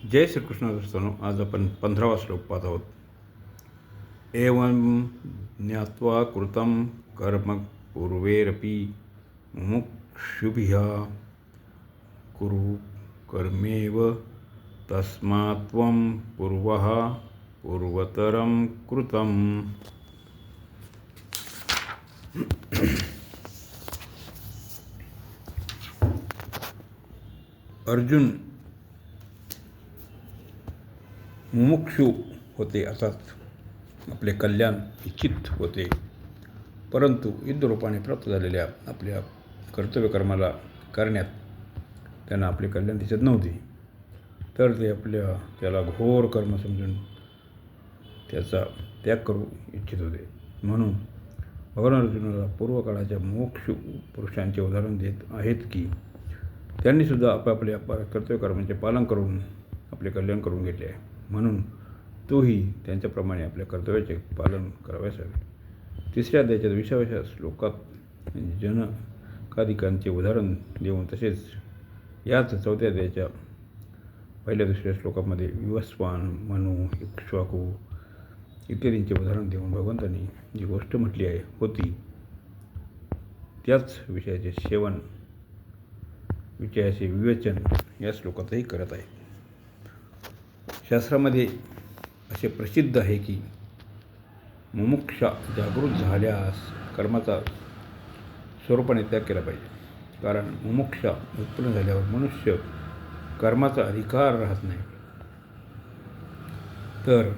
जय श्रीकृष्ण दोस्तांनो, आज आपण 15वा श्लोक पाहत आहोत. एवं ज्ञात्वा कृतं कर्म पूर्वेरपि मुमुक्षुभिः कुरु कर्मेव तस्मात् त्वं पूर्वः पूर्वतरं कृतम्. अर्जुन मुमुक्षु होते, अर्थात आपले कल्याण इच्छित होते, परंतु युद्धरूपाने प्राप्त झालेल्या आपल्या कर्तव्यकर्माला करण्यात त्यांना आपले कल्याण दिसत नव्हते. तर ते त्याला घोर कर्म समजून त्याचा त्याग करू इच्छित होते. म्हणून भगवान अर्जुनाला पूर्वकाळाच्या मुमुक्षु पुरुषांचे उदाहरण देत आहेत की त्यांनीसुद्धा आपापल्या कर्तव्यकर्मांचे पालन करून आपले कल्याण करून घेतले आहे. म्हणून तोही त्यांच्याप्रमाणे आपल्या कर्तव्याचे पालन करावयास हवे. 3ऱ्या अध्यायाच्या 20व्या श्लोकात जनकादिकांचे उदाहरण देऊन, तसेच याच 4थ्या अध्यायाच्या 1-2 श्लोकामध्ये विवस्वान, मनु, इक्ष्वाकू इत्यादींचे उदाहरण देऊन भगवंतांनी जी गोष्ट म्हटली होती त्याच विषयाचे सेवन विषयाचे विवेचन या श्लोकातही करत आहे. शास्त्रामध्ये असे प्रसिद्ध आहे की मुमुक्षा जागृत झाल्यास कर्माचा स्वरूपाने त्याग केला पाहिजे. कारण मुमुक्षा उत्पन्न झाल्यावर मनुष्य कर्माचा अधिकार राहत नाही, तर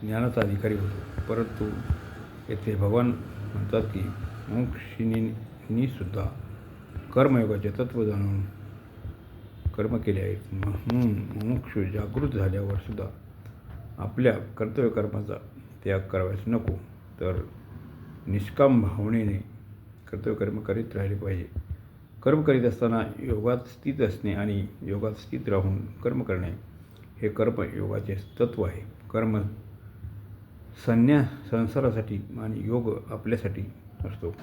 ज्ञानाचा अधिकारी होतो. परंतु येथे भगवान म्हणतात की मुमुक्षिणींनी सुद्धा कर्मयोगाचे तत्त्व जाणून कर्म केले आहेत. म्हणून मुमुक्षु जागृत झाल्यावर सुद्धा आपल्या कर्तव्यकर्माचा त्याग करावयास नको, तर निष्काम भावनेने कर्तव्यकर्म करीत राहिले पाहिजे. कर्म करीत असताना योगात स्थित असणे आणि योगात स्थित राहून कर्म करणे हे कर्मयोगाचे तत्त्व आहे. कर्म संसारासाठी आणि योग आपल्यासाठी असतो.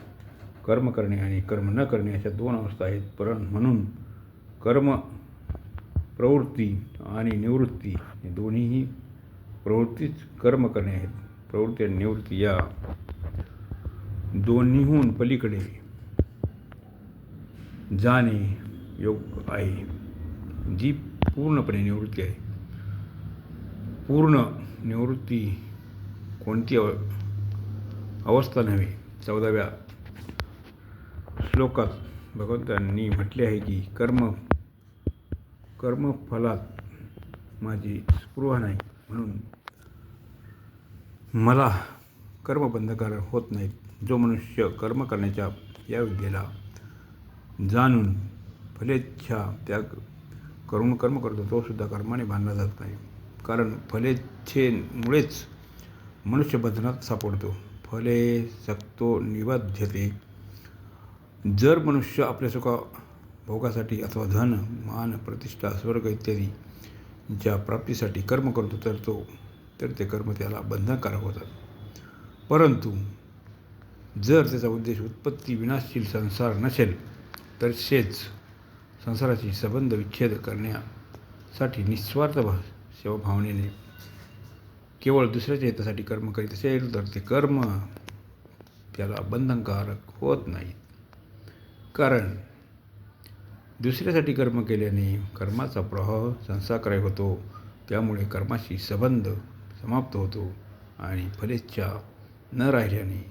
कर्म करणे आणि कर्म न करणे अशा 2 अवस्था आहेत. म्हणून कर्म प्रवृत्ती आणि निवृत्ती हे दोन्हीही प्रवृत्तीच कर्म करणे आहेत. प्रवृत्ती आणि निवृत्ती या दोन्हीहून पलीकडे जाणे योग आहे, जी पूर्णपणे निवृत्ती आहे. पूर्ण निवृत्ती कोणती अवस्था नव्हे. 14व्या श्लोकात भगवंतांनी म्हटले आहे की कर्मफलात माझी स्पृहा नाही, म्हणून मला कर्मबंधकार होत नाहीत. जो मनुष्य कर्म करण्याच्या या विद्येला जाणून फलेच्छा त्याग करून कर्म करतो, तो सुद्धा कर्माने बांधला जात नाही. कारण फलेच्छेमुळेच मनुष्य बंधनात सापडतो. फले सक्तो निबध्यते. जर मनुष्य आपल्या सुखभोगासाठी अथवा धन, मान, प्रतिष्ठा, स्वर्ग इत्यादींच्या प्राप्तीसाठी कर्म करतो, तर ते कर्म त्याला बंधनकारक होतात. परंतु जर त्याचा उद्देश उत्पत्ती विनाशशील संसार नसेल, तर संसाराची संबंध विच्छेद करण्यासाठी निस्वार्थ सेवाभावनेने केवळ दुसऱ्याच्या हितासाठी कर्म करीत असेल, तर ते कर्म त्याला बंधनकारक होत नाही. कारण दुसऱ्यासाठी कर्म केल्याने कर्माचा प्रवाह संसारकारक होतो. त्यामुळे कर्माशी संबंध समाप्त होतो आणि फलेच्छा न राहिल्याने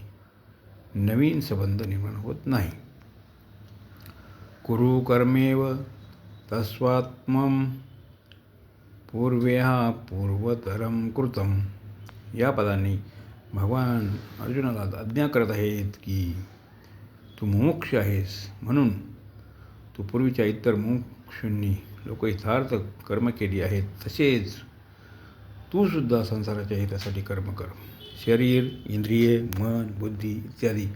नवीन संबंध निर्माण होत नाही. कुरु कर्मेव तस्मात्त्वं पूर्वः पूर्वतरं कृतम्. या पदांनी भगवान अर्जुनाला आज्ञा करत आहेत की तू मुमुक्ष आहेस, म्हणून तू पूर्वीच्या इतर मुमुक्षूंनी लोकहितार्थ कर्म केली आहेत, तसेच तू सुद्धा संसाराच्या हितासाठी कर्म कर. शरीर, इंद्रिये, मन, बुद्धी इत्यादी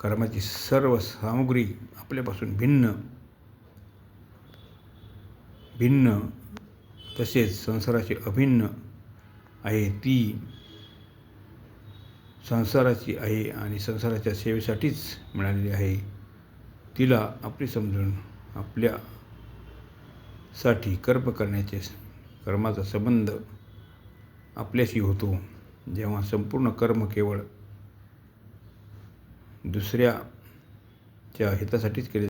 कर्माची सर्व सामुग्री आपल्यापासून भिन्न तसेच संसाराची अभिन्न आहे. ती संसाराची आहे आणि संसाराच्या सेवेसाठीच मिळालेली आहे. तिला आपली समजून आपल्यासाठी कर्म करण्याचे कर्माचा संबंध आपल्याशी होतो. जेव्हा संपूर्ण कर्म केवळ दुसऱ्याच्या हितासाठीच केले